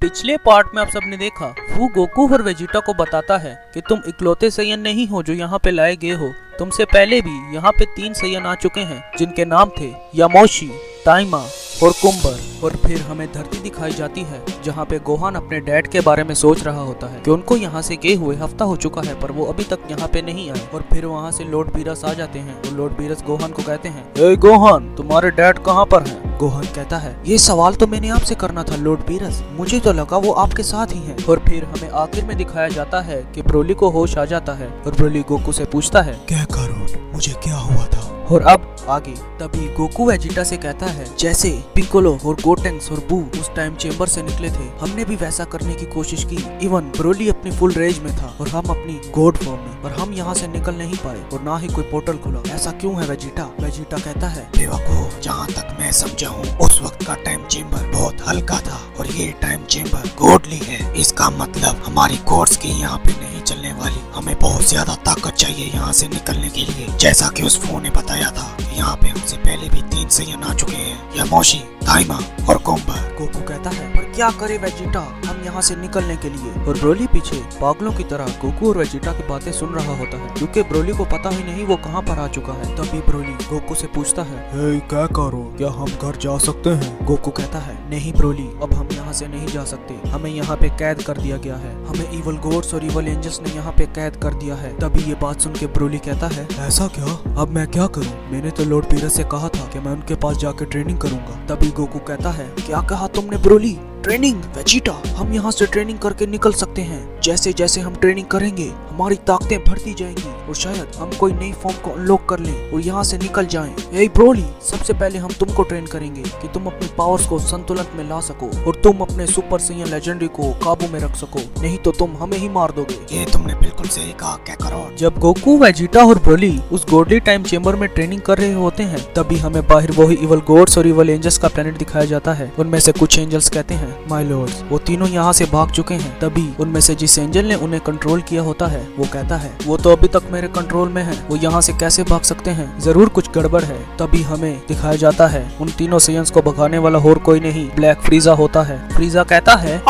पिछले पार्ट में आप सबने देखा फू गोकू और वेजिटा को बताता है कि तुम इकलौते सैयन नहीं हो जो यहाँ पे लाए गए हो। तुमसे पहले भी यहाँ पे 3 सैयन आ चुके हैं जिनके नाम थे यामोशी, ताइमा और कुम्बर। और फिर हमें धरती दिखाई जाती है जहाँ पे गोहान अपने डैड के बारे में सोच रहा होता है कि उनको यहाँ से गए हुए हफ्ता हो चुका है पर वो अभी तक यहाँ पे नहीं आए। और फिर वहाँ से लॉर्ड बीरस आ जाते हैं और लॉर्ड बीरस गोहान को कहते हैं, ए गोहान, तुम्हारे डैड कहाँ पर हैं? गोहान कहता है, ये सवाल तो मैंने आपसे करना था लॉर्ड बीरस, मुझे तो लगा वो आपके साथ ही हैं। और फिर हमें आखिर में दिखाया जाता है कि ब्रोली को होश आ जाता है और ब्रोली गोकू से पूछता है, क्या करो, मुझे क्या हुआ था? और अब आगे तभी गोकू वेजिटा से कहता है, जैसे पिकोलो और गोटेंक्स और बू उस टाइम चेंबर से निकले थे, हमने भी वैसा करने की कोशिश की। इवन ब्रोली अपनी फुल रेंज में था और हम अपनी गॉड फॉर्म में, पर हम यहाँ से निकल नहीं पाए और ना ही कोई पोर्टल खुला। ऐसा क्यों है वेजिटा? वेजिटा कहता है, बेवकूफ, जहाँ तक मैं समझा हूँ उस वक्त का टाइम चेंबर बहुत हल्का था और ये टाइम चेंबर गॉडली है। इसका मतलब हमारी कोर्स की यहाँ पे नहीं चलने वाली। हमें बहुत ज्यादा ताकत चाहिए यहाँ से निकलने के लिए। जैसा कि उस फोन ने बताया था, यहाँ पे हमसे पहले भी 3 सैयन आ चुके हैं, यामोशी, ताइमा और कुम्बर। गोकू कहता है, पर क्या करे वेजिटा हम यहाँ से निकलने के लिए? और ब्रोली पीछे पागलों की तरह गोकू और वेजिटा की बातें सुन रहा होता है क्योंकि ब्रोली को पता ही नहीं वो कहाँ पर आ चुका है। तभी ब्रोली गोकू से पूछता है, हे, क्या करो, क्या हम घर जा सकते हैं? गोकू कहता है, नहीं ब्रोली, अब हम यहाँ से नहीं जा सकते, हमें यहाँ पे कैद कर दिया गया है। हमें इवल गॉड्स और इवल एंजल्स ने यहाँ पे कैद कर दिया है। तभी ये बात सुन के ब्रोली कहता है, ऐसा क्या? अब मैं क्या करूँ? मैंने तो लॉर्ड बीरस से कहा था कि मैं उनके पास जाकर ट्रेनिंग करूंगा। तभी गोकू कहता है, क्या कहा तुमने ब्रोली? ट्रेनिंग? वेजिटा, हम यहाँ से ट्रेनिंग करके निकल सकते हैं। जैसे जैसे हम ट्रेनिंग करेंगे हमारी ताकतें बढ़ती जाएंगी और शायद हम कोई नई फॉर्म को अनलॉक कर लें और यहाँ से निकल जाएं। ए ब्रोली, सबसे पहले हम तुमको ट्रेन करेंगे कि तुम अपनी पावर्स को संतुलन में ला सको और तुम अपने सुपर सैयन लेजेंडरी को काबू में रख सको, नहीं तो तुम हमें ही मार दोगे। ये तुमने बिल्कुल सही कहा, क्या करो। जब गोकू, वेजिटा और ब्रोली उस गॉडली टाइम चेंबर में ट्रेनिंग कर रहे होते हैं तभी हमें बाहर वही इवल गॉड्स और इवल एंजल्स का प्लेनेट दिखाया जाता है। उनमें से कुछ एंजल्स कहते हैं, माय लॉर्ड्स, वो तीनों यहाँ से भाग चुके हैं। तभी उनमें से जिस एंजल ने उन्हें कंट्रोल किया होता है वो कहता है, वो तो अभी तक मेरे कंट्रोल में है, वो यहाँ से कैसे भाग सकते हैं? जरूर कुछ गड़बड़ है। तभी हमें दिखाया जाता है उन तीनों सैयन्स को भगाने वाला और कोई नहीं, ब्लैक फ्रीजा होता है। फ्रीजा कहता है,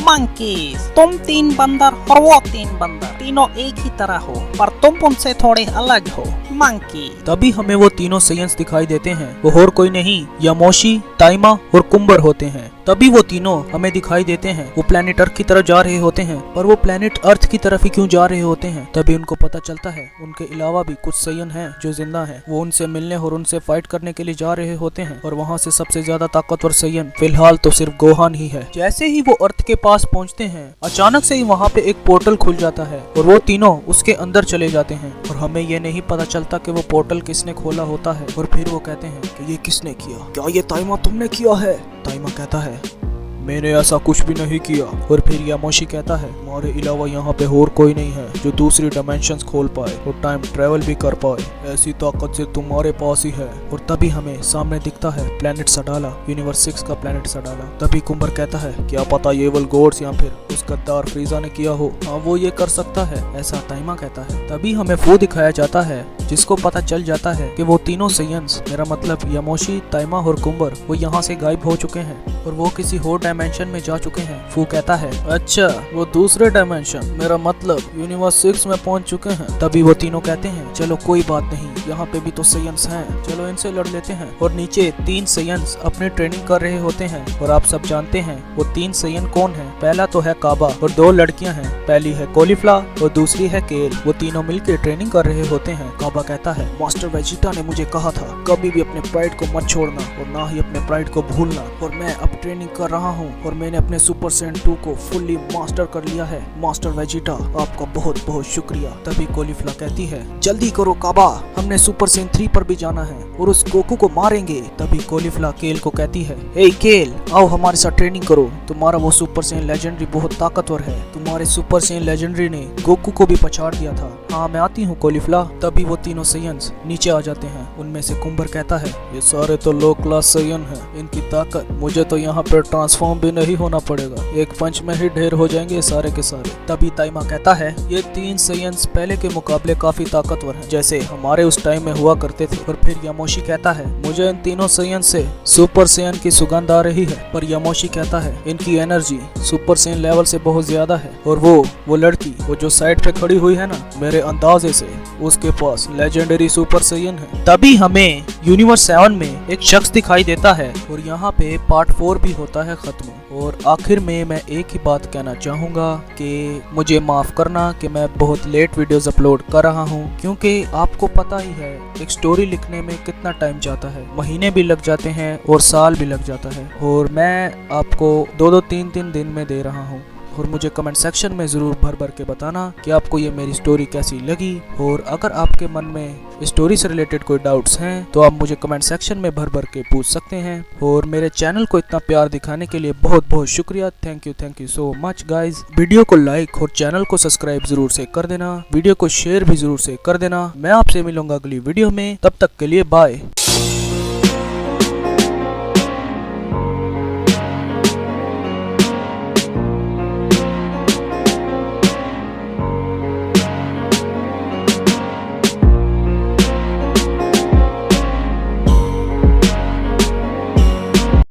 मंकीज, तुम 3 बंदर और वो 3 बंदर, तीनों एक ही तरह हो पर तुम उनसे थोड़े अलग हो, मंकी। तभी हमें वो तीनों सैयन्स दिखाई देते हैं, वो और कोई नहीं, यामोशी, ताइमा और कुम्बर होते हैं। तभी वो तीनों हमें दिखाई देते हैं, वो प्लेनेट अर्थ की तरफ जा रहे होते हैं, पर वो प्लेनेट अर्थ की तरफ ही क्यों जा रहे होते हैं? तभी उनको पता चलता है उनके अलावा भी कुछ सैयन हैं जो जिंदा हैं। वो उनसे मिलने और उनसे फाइट करने के लिए जा रहे होते हैं और वहाँ से सबसे ज्यादा ताकतवर सैयन फिलहाल तो सिर्फ गोहान ही है। जैसे ही वो अर्थ के पास पहुँचते हैं अचानक से ही वहाँ पे एक पोर्टल खुल जाता है और वो तीनों उसके अंदर चले जाते हैं और हमें ये नहीं पता चलता कि वो पोर्टल किसने खोला होता है। और फिर वो कहते हैं कि ये किसने किया? क्या ये ताइमा तुमने किया है? ताइमा कहता है, मैंने ऐसा कुछ भी नहीं किया। और फिर यामोशी कहता है, हमारे अलावा यहाँ पे और कोई नहीं है जो दूसरी डायमेंशंस खोल पाए और टाइम ट्रेवल भी कर पाए, ऐसी ताकत से तुम्हारे पास ही है। और तभी हमें सामने दिखता है प्लेनेट सडाला, यूनिवर्स 6 का प्लेनेट सडाला। तभी कुम्बर कहता है, क्या पता ये इवल गॉड्स या फिर उस गद्दार फ्रीजा ने किया हो, हाँ वो ये कर सकता है, ऐसा ताइमा कहता है। तभी हमें वो दिखाया जाता है जिसको पता चल जाता है कि वो तीनों सैयन्स, मेरा मतलब यामोशी, ताइमा और कुम्बर, वो यहाँ से गायब हो चुके हैं और वो किसी और डायमेंशन में जा चुके हैं। फू कहता है, अच्छा वो दूसरे डायमेंशन, मेरा मतलब यूनिवर्स 6 में पहुंच चुके हैं। तभी वो तीनों कहते हैं, चलो कोई बात नहीं, यहाँ पे भी तो सैयन्स हैं, चलो इनसे लड़ लेते हैं। और नीचे 3 सैयन्स अपनी ट्रेनिंग कर रहे होते हैं और आप सब जानते हैं वो 3 सैयन कौन है। पहला तो है काबा और 2 लड़कियां हैं, पहली है कोलिफ्ला और दूसरी है केल। वो तीनों मिलकर ट्रेनिंग कर रहे होते हैं। काबा कहता है, मास्टर वेजिटा ने मुझे कहा था कभी भी अपने प्राइड को मत छोड़ना और ना ही अपने प्राइड को भूलना, और मैं अब ट्रेनिंग कर रहा हूँ और मैंने अपने सुपर सैयन 2 को फुल्ली मास्टर कर लिया है। मास्टर वेजिटा, आपका बहुत बहुत शुक्रिया। तभी कोलिफ्ला कहती है, जल्दी करो काबा, हमने सुपर सैयन 3 पर भी जाना है और उस गोकू को मारेंगे। तभी कोलिफ्ला केल को कहती है, ए केल, आओ हमारे साथ ट्रेनिंग करो, तुम्हारा वो सुपर सैयन लेजेंडरी बहुत ताकतवर है, तुम हमारे सुपर सेन लेजेंडरी ने गोकू को भी पछाड़ दिया था। हाँ मैं आती हूँ कोलिफ्ला। तभी वो तीनों सैयन्स नीचे आ जाते हैं। उनमें से कुंबर कहता है, ये सारे तो लो क्लास सैयन हैं, इनकी ताकत, मुझे तो यहाँ पर ट्रांसफॉर्म भी नहीं होना पड़ेगा, एक पंच में ही ढेर हो जाएंगे सारे के सारे। तभी ताइमा कहता है, ये 3 सैयन्स पहले के मुकाबले काफी ताकतवर हैं, जैसे हमारे उस टाइम में हुआ करते थे। और फिर यामोशी कहता है, मुझे इन तीनों सैयन से सुपर सैयन की सुगंध आ रही है। पर यामोशी कहता है, इनकी एनर्जी सुपर सैयन लेवल से बहुत ज्यादा है। और वो लड़की वो जो साइड पे खड़ी हुई है ना, मेरे अंदाजे से उसके पास लेजेंडरी सुपर सैयन है। तभी हमें यूनिवर्स 7 में एक शख्स दिखाई देता है और यहाँ पे पार्ट 4 भी होता है खत्म। और आखिर में मैं एक ही बात कहना चाहूँगा कि मुझे माफ़ करना कि मैं बहुत लेट वीडियोस अपलोड कर रहा हूँ, क्योंकि आपको पता ही है एक स्टोरी लिखने में कितना टाइम जाता है, महीने भी लग जाते हैं और साल भी लग जाता है। और मैं आपको 2-2, 3-3 दिन में दे रहा हूँ। और मुझे कमेंट सेक्शन में ज़रूर भर भर के बताना कि आपको ये मेरी स्टोरी कैसी लगी। और अगर आपके मन में स्टोरी से रिलेटेड कोई डाउट्स हैं तो आप मुझे कमेंट सेक्शन में भर भर के पूछ सकते हैं। और मेरे चैनल को इतना प्यार दिखाने के लिए बहुत बहुत शुक्रिया। Thank you so much guys. Video को लाइक और चैनल को सब्सक्राइब जरूर से कर देना, वीडियो को शेयर भी जरूर से कर देना। मैं आपसे मिलूंगा अगली वीडियो में, तब तक के लिए बाय।